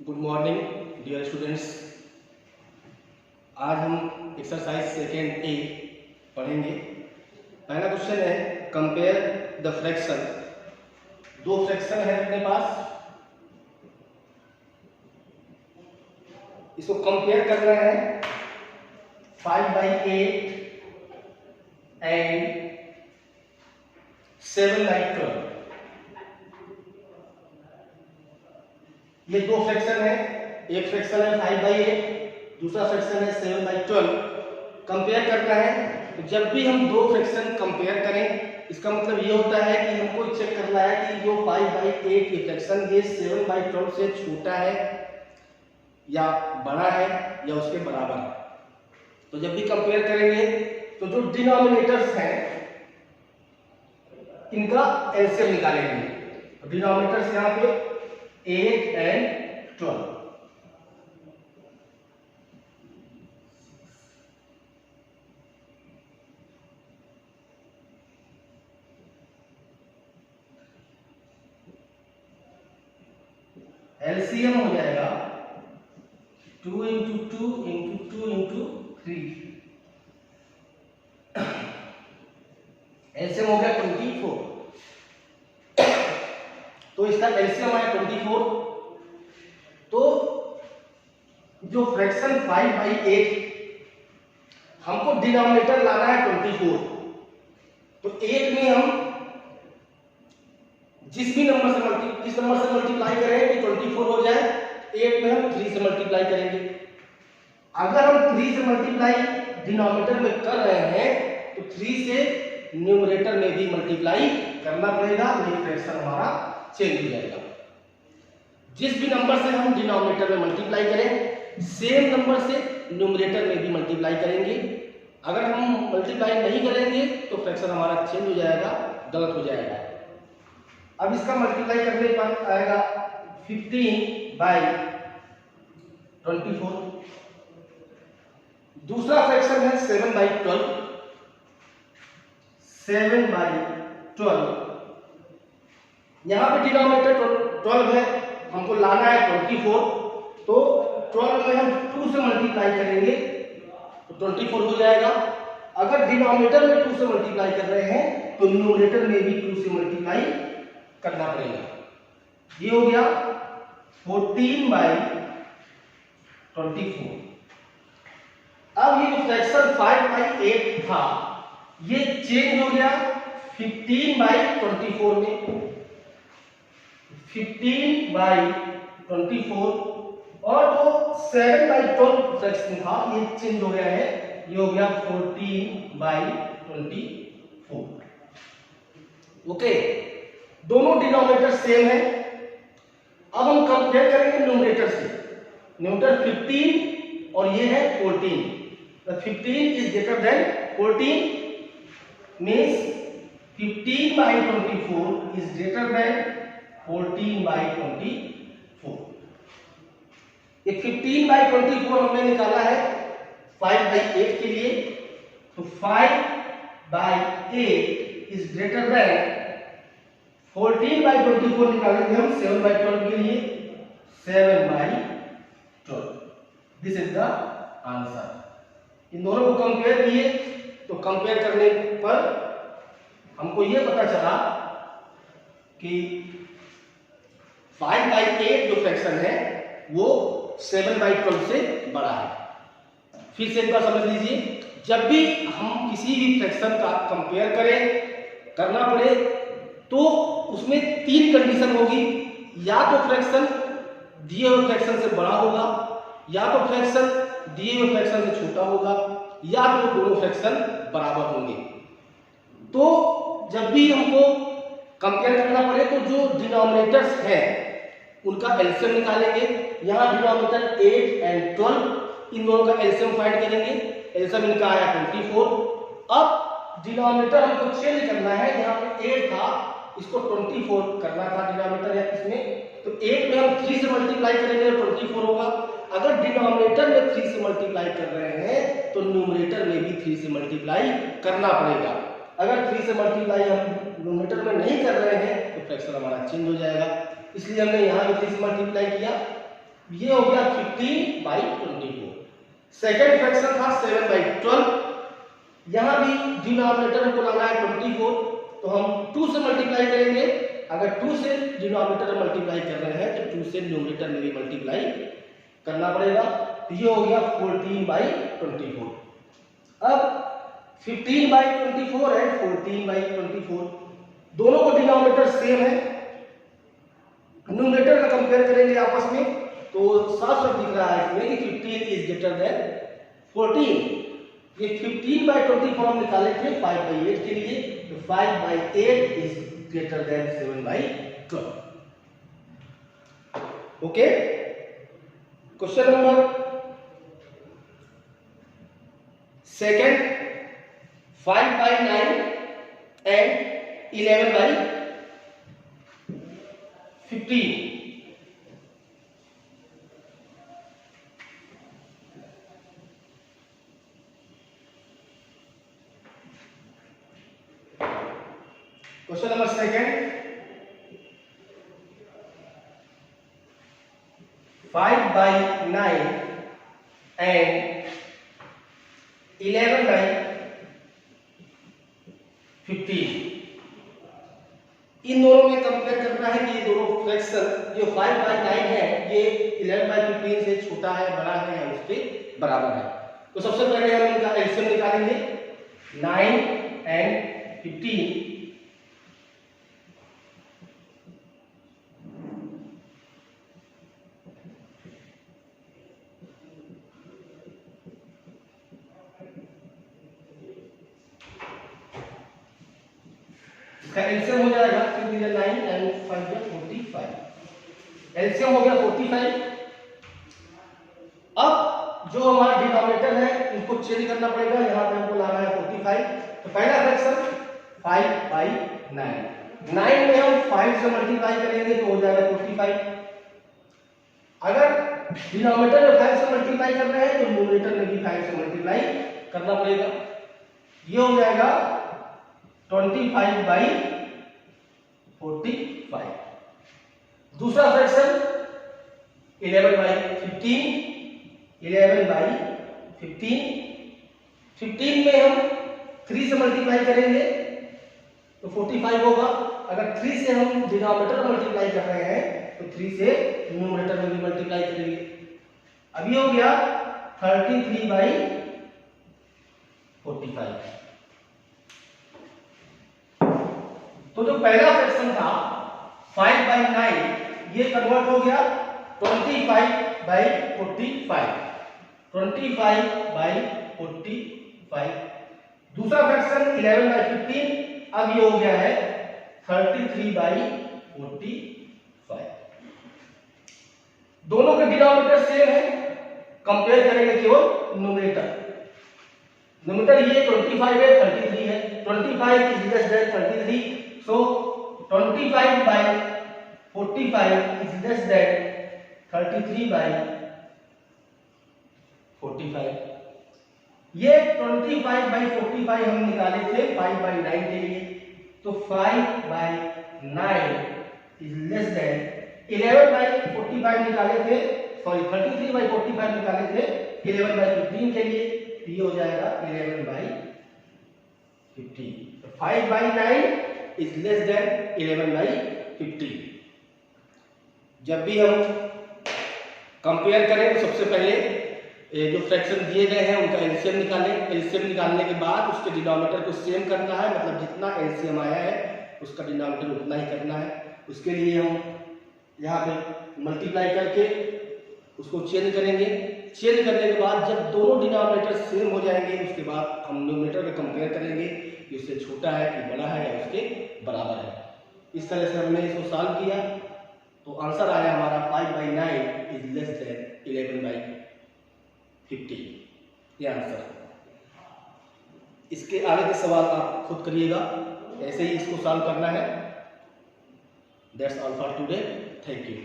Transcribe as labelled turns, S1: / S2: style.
S1: Good morning dear students. आज हम exercise second ए पढ़ेंगे। पहला क्वेश्चन है कंपेयर द फ्रैक्शन। दो फ्रैक्शन है अपने पास, इसको कंपेयर करना है 5/8 एंड 7/12। ये दो फ्रैक्शन है, एक फ्रैक्शन है 5/8, दूसरा फ्रैक्शन है 7/12। कंपेयर करना है। तो जब भी हम दो फ्रैक्शन कंपेयर करें, इसका मतलब ये होता है कि हमको चेक करना है कि जो 5/8 की फ्रैक्शन ये 7/12 से छोटा है या बड़ा है या उसके बराबर है। तो जब भी कंपेयर करेंगे तो जो डिनोमिनेटर्स हैं इनका एलसीएम निकालेंगे। डिनोमिनेटर्स यहाँ पे 8 and 12। एलसीएम हो जाएगा 2 into 2 into 2 into 3। एलसीएम हो गया 24। तो इसका एलसीएम आया 24। तो जो फ्रैक्शन 5/8 हमको डिनोमिनेटर लाना है 24। तो 8 में हम जिस नंबर से मल्टीप्लाई करें कि 24 हो जाए, 8 में हम 3 से मल्टीप्लाई करेंगे। अगर हम 3 से मल्टीप्लाई डिनोमिनेटर में कर रहे हैं तो 3 से न्यूमरेटर में भी मल्टीप्लाई करना पड़ेगा, नहीं फ्रैक्शन हमारा चेंज हो जाएगा। जिस भी नंबर से हम डिनोमिनेटर में मल्टीप्लाई करें, सेम नंबर से न्यूमरेटर में भी मल्टीप्लाई करेंगे। अगर हम मल्टीप्लाई नहीं करेंगे तो फ्रैक्शन हमारा चेंज हो जाएगा, गलत हो जाएगा। अब इसका मल्टीप्लाई करने पर आएगा 15/24। दूसरा फ्रैक्शन है 7/12। 7/12 यहां पे डिनोमिनेटर 12 है, हमको लाना है 24। तो 12 में हम 2 से मल्टीप्लाई करेंगे तो 24 हो जाएगा। अगर डिनोमिनेटर में 2 से मल्टीप्लाई कर रहे हैं तो न्यूमरेटर में भी 2 से मल्टीप्लाई करना पड़ेगा। ये हो गया 14/24। अब ये जो फ्रैक्शन 5/8 था ये चेंज हो गया 15/24 में। 15/24 और जो 7/12 फ्रैक्शन था ये चेंज हो गया है, ये हो गया 14/24। ओके, दोनों डिनोमिनेटर सेम है। अब हम कंपेयर करेंगे न्यूमरेटर से। न्यूमरेटर 15 और ये है 14। 15 is greater than 14 means 15/24 is greater than 14/24। ये 15/24 हमने निकाला है 5/8 के लिए। तो 5/8 इज ग्रेटर देन 14/24 निकालेंगे हम 7/12 के लिए। 7/12 दिस इज द आंसर। इन दोनों को कंपेयर किए तो कंपेयर करने पर हमको ये पता चला कि 5/8 जो फ्रैक्शन है वो 7/12 से बड़ा है। फिर से एक बार समझ लीजिए, जब भी हम किसी भी फ्रैक्शन का कंपेयर करना पड़े तो उसमें 3 कंडीशन होगी। या तो फ्रैक्शन दिए हुए फ्रैक्शन से बड़ा होगा, या तो फ्रैक्शन दिए हुए फ्रैक्शन से छोटा होगा, या तो दोनों फ्रैक्शन बराबर होंगे। तो जब भी हमको कंपेयर करना पड़े तो जो डिनोमिनेटर्स हैं उनका एलसीएम निकालेंगे। यहाँ डिनोमिनेटर 8 and 12, इन दोनों का एलसीएम फाइंड करेंगे। एलसीएम इनका आया 24। अब डिनोमिनेटर हमको चेंज करना है, यहाँ पे 8 था इसको 24 करना था डिनोमिनेटर या इसमें। तो 8 में हम 3 से मल्टीप्लाई करेंगे तो 24 होगा। अगर डिनोमिनेटर में 3 से मल्टीप्लाई कर रहे हैं तो न्यूमरेटर में भी 3 से मल्टीप्लाई करना पड़ेगा। अगर 3 से मल्टीप्लाई हम न्यूमरेटर में नहीं कर रहे हैं तो फ्रैक्शन हमारा चेंज हो जाएगा। इसलिए हमने यहाँ भी 3 से मल्टीप्लाई किया। ये हो गया 15/24। सेकेंड फ्रैक्शन था 7/12। यहां भी डिनोमिनेटर को लाना है 24, तो हम 2 से मल्टीप्लाई करेंगे। अगर 2 से डिनोमिनेटर मल्टीप्लाई कर रहे हैं तो 2 से न्यूमरेटर में भी मल्टीप्लाई करना पड़ेगा। ये हो गया 14/24। अब 15/24 है 14/24, दोनों को डिनोमिनेटर सेम है। न्यूमरेटर का कंपेयर करेंगे आपस में तो साफ साफ दिख रहा है इसमें कि 15 इज ग्रेटर देन 14। ये 15/24 हम निकाले थे 5/8 के लिए, तो 5/8 is greater than 7/12। Okay, question number second, 5/9 and 11/15। Question number second, 5/9 and 11/15। इन दोनों में कंपेयर करना है कि ये दोनों फ्रैक्शन, जो 5/9 है ये 11/15 से छोटा है, बड़ा है या उसके बराबर है। तो सबसे पहले हम इनका एलसीएम निकालेंगे। 9 एंड 15। एलसीएम हो जाएगा 9 एंड 5 45। एलसीएम हो गया 45। अब जो हमारा डिनोमिनेटर है इसको चेंज करना पड़ेगा, यहाँ पे हमको लाना है 45। तो पहला फ्रैक्शन 5/9, 9 में हम 5 से मल्टीप्लाई करेंगे तो हो जाएगा 45। अगर डिनोमिनेटर में 5 से मल्टीप्लाई कर रहे हैं तो न्यूमरेटर में भी 5 से मल्टीप्लाई करना पड़ेगा। ये हो जाएगा 25/45। दूसरा फ्रैक्शन 11/15। 11/15, 15 में हम 3 से मल्टीप्लाई करेंगे तो 45 होगा। अगर 3 से हम डिनोमिनेटर मल्टीप्लाई कर रहे हैं तो 3 से न्यूमरेटर में भी मल्टीप्लाई करेंगे। अब ये हो गया 33/45। तो जो पहला फ्रैक्शन था 5/9 ये कन्वर्ट हो गया 25/45। 25/45। दूसरा फ्रैक्शन 11/15, अब ये हो गया है 33/45। दोनों के डिनोमिनेटर सेम है, कंपेयर करेंगे केवल न्यूमरेटर। न्यूमरेटर ये 25 है, 33 है। 25 is less than 33, so 25/45 is less than 33/45। ये 25/45 हम निकाले थे 5/9 के लिए, तो 5/9 is less than 11/45 निकाले थे, सॉरी 33/45 निकाले थे 11/15 के लिए, ये हो जाएगा 11/15। 5/9 is less than 11/15। जब भी हम कंपेयर करें तो सबसे पहले जो फ्रैक्शन दिए गए हैं उनका एलसीएम निकालें। एलसीएम निकालने के बाद उसके डिनोमिनेटर को सेम करना है, मतलब जितना एलसीएम आया है उसका डिनोमिनेटर उतना ही करना है। उसके लिए हम यहाँ पे मल्टीप्लाई करके उसको चेंज करेंगे। चेंज करने के बाद जब दोनों डिनोमिनेटर सेम हो जाएंगे उसके बाद हम न्यूमरेटर को कंपेयर करेंगे कि उससे छोटा है कि बड़ा है या उसके बराबर है। इस तरह से हमने इसको सॉल्व किया तो आंसर आया हमारा 5/9 इज लेस देन 11/15। ये आंसर। इसके आगे के सवाल आप खुद करिएगा, ऐसे ही इसको सॉल्व करना है। That's all for today, thank you.